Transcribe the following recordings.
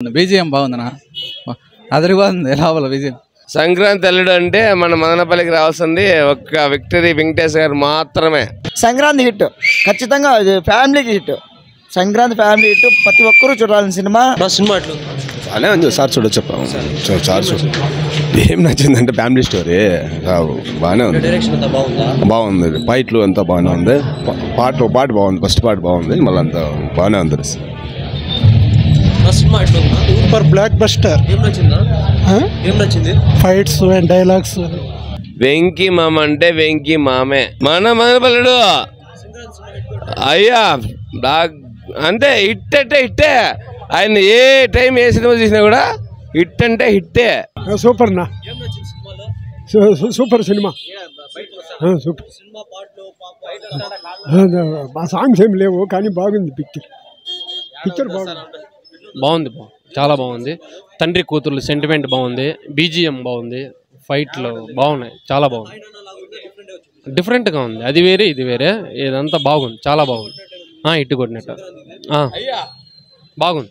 BGM బాగుందనా? అదిరిపోతుంది లోపల బీజిఎం. సంక్రాంతి అల్లుడు అంటే మన మదనపల్లికి రావాల్సింది ఒక్క విక్టరీ వెంకటేష్ గారు మాత్రమే. సంక్రాంతి హిట్ ఖచ్చితంగా, ఫ్యామిలీకి హిట్. సంక్రాంతి ఫ్యామిలీ హిట్, ప్రతి ఒక్కరూ చూడాలని సినిమా. సినిమా అట్లా అనే ఉంది సార్, చెప్పాము సార్ ఏం నచ్చిందంటే ఫ్యామిలీ స్టోరీ బాగానే ఉంది. డైరెక్షన్ అంతా బాగుందా? బాగుంది, ఫైట్లు అంతా బాగానే ఉంది. పాట బాగుంది, ఫస్ట్ పార్ట్ బాగుంది, మళ్ళీ అంతా బాగానే ఉంది. సినిమా ఎట్లా ఉందా? Super block buster. ఏం నచ్చిందా? ఏం నచ్చింది? Fights and dialogues. వెంకీ మామ అంటే వెంకీ మామే మన మదనపల్లుడు అయ్యా. అంతే హిట్ అంటే హిట్టే. ఆయన ఏ టైం ఏ సినిమా చూసినా కూడా హిట్ అంటే హిట్టే. సూపర్ నా సూపర్ సినిమా. సూపర్ ఆ సాంగ్స్ ఏం లేవు కానీ బాగుంది పిక్చర్ బాగుంది, చాలా బాగుంది. తండ్రి కూతురు సెంటిమెంట్ బాగుంది, బీజిఎం బాగుంది, ఫైట్లు బాగున్నాయి, చాలా బాగుంది. డిఫరెంట్గా ఉంది, అది వేరే ఇది వేరే, ఇదంతా బాగుంది, చాలా బాగుంది. ఇటు కొట్టినట్టు బాగుంది.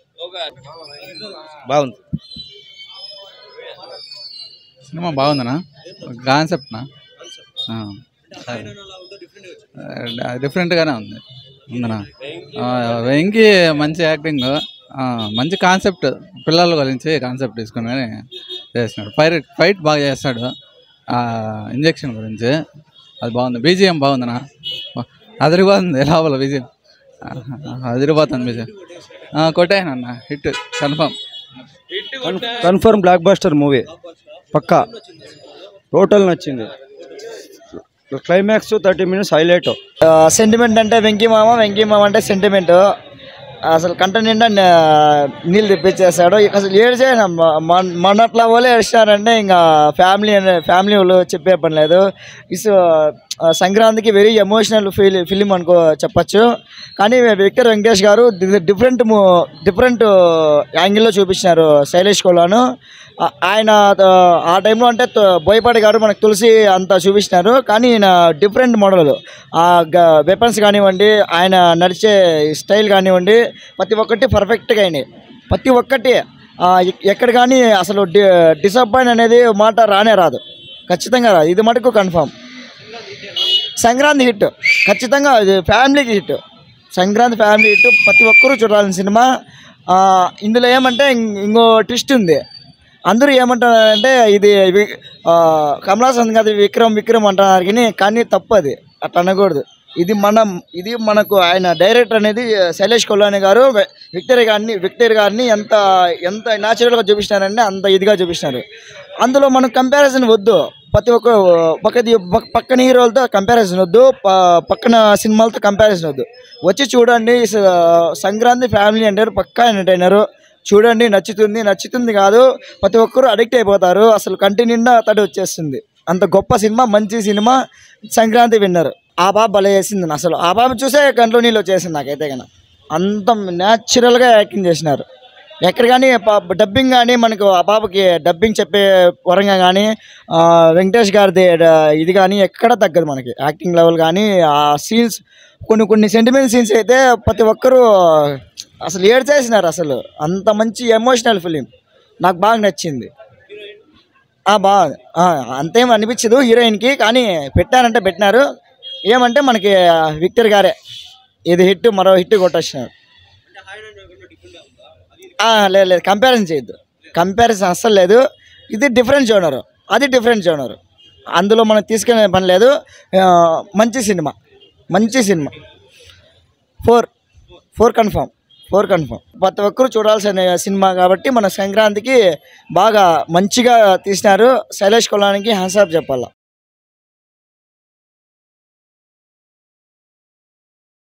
సినిమా బాగుందనా? కాన్సెప్ట్నా? డిఫరెంట్గానే ఉంది ఉందనా? వెంకీ మంచి యాక్టింగ్, మంచి కాన్సెప్ట్, పిల్లల గురించి కాన్సెప్ట్ తీసుకుని చేస్తున్నాడు. ఫైట్ బాగా చేస్తాడు, ఇంజక్షన్ గురించి అది బాగుంది. బీజిఎం బాగుందనా? అదిరిపోతుంది లోపల బీజిఎం, అదిరిపోతుంది బీజిఎం. కొట్టాయనన్న hit confirm block buster movie పక్కా. టోటల్ నచ్చింది. Climax 30 minutes highlight. సెంటిమెంట్ అంటే వెంకీ మామ అంటే సెంటిమెంట్. అసలు కంట నిండా నీళ్ళు తెప్పించేస్తాడు. అసలు ఏడ్చే మనట్లా వాళ్ళే ఏడ్చారంటే ఇంకా ఫ్యామిలీ వాళ్ళు చెప్పే పని లేదు. సంక్రాంతికి వెరీ ఎమోషనల్ ఫిలిం చెప్పచ్చు. కానీ విక్టర్ వెంకటేష్ గారు డిఫరెంట్ యాంగిల్లో చూపించినారు శైలేష్ కోలాను. ఆయన ఆ టైంలో అంటే బోయపాటి గారు మనకు తులసి అంతా చూపించినారు, కానీ ఈయన డిఫరెంట్ మోడల్. వెపన్స్ కానివ్వండి, ఆయన నడిచే స్టైల్ కానివ్వండి, ప్రతి ఒక్కటి పర్ఫెక్ట్గా అయినాయి. ప్రతి ఒక్కటి ఎక్కడ కానీ అసలు డిసప్పాయింట్ అనేది మాట రానే రాదు, ఖచ్చితంగా రాదు. ఇది మటుకు కన్ఫామ్. సంక్రాంతి హిట్ ఖచ్చితంగా, ఫ్యామిలీకి హిట్. సంక్రాంతి ఫ్యామిలీ హిట్, ప్రతి ఒక్కరూ చూడాల్సిన సినిమా. ఇందులో ఏమంటే ఇంకో ట్విస్ట్ ఉంది. అందరూ ఏమంటారంటే ఇది కమలాసన్ కాదు విక్రమ్ అంటున్నారు, కానీ తప్పు, అది అట్లా అనకూడదు. ఇది మనకు ఆయన డైరెక్టర్ అనేది శైలేష్ కొల్లాని గారు విక్టర్ గారిని ఎంత న్యాచురల్గా చూపిస్తున్నారంటే అంత ఇదిగా చూపిస్తున్నారు. అందులో మనం కంపారిజన్ వద్దు, ప్రతి ఒక్క పక్కన హీరోలతో కంపారిజన్ వద్దు, పక్కన సినిమాలతో కంపారిజన్ వద్దు. వచ్చి చూడండి, సంక్రాంతి ఫ్యామిలీ ఎంటర్టైనర్, పక్కా ఎంటర్టైనర్. చూడండి, నచ్చుతుంది కాదు, ప్రతి ఒక్కరూ అడిక్ట్ అయిపోతారు. అసలు కంటి నిండా తడి వచ్చేస్తుంది. అంత గొప్ప సినిమా, మంచి సినిమా. సంక్రాంతి విన్నర్. ఆ బాబు భలే చేసింది. అసలు ఆ బాబు చూసే కంట్లో నీళ్ళు వచ్చేసింది నాకైతే. కన్నా అంత న్యాచురల్గా యాక్టింగ్ చేసినారు. ఎక్కడ కానీ డబ్బింగ్ కానీ మనకు ఆ బాబుకి డబ్బింగ్ చెప్పే వరంగా కానీ వెంకటేష్ గారిది ఇది కానీ ఎక్కడ తగ్గదు మనకి. యాక్టింగ్ లెవెల్ కానీ ఆ సీన్స్, కొన్ని సెంటిమెంట్ సీన్స్ అయితే ప్రతి ఒక్కరూ అసలు ఏడ్చేసినారు. అసలు అంత మంచి ఎమోషనల్ ఫిలిం, నాకు బాగా నచ్చింది. బాగా అంతేం అనిపించదు హీరోయిన్కి, కానీ పెట్టినారు. ఏమంటే మనకి విక్టర్ గారే ఇది హిట్, మరో హిట్ కొట్టొచ్చినారు. లేదు, కంపారిజన్ చేయొద్దు, కంపారిజన్ అస్సలు లేదు. ఇది డిఫరెంట్ జోనరు, అది డిఫరెంట్ జోనరు. అందులో మనం తీసుకునే పని లేదు. మంచి సినిమా 4 కన్ఫామ్. ప్రతి ఒక్కరు చూడాల్సిన సినిమా కాబట్టి మన సంక్రాంతికి బాగా మంచిగా తీసినారు. శైలేష్ కొల్లానికి హ్యాండ్స్ ఆఫ్ చెప్పాలా.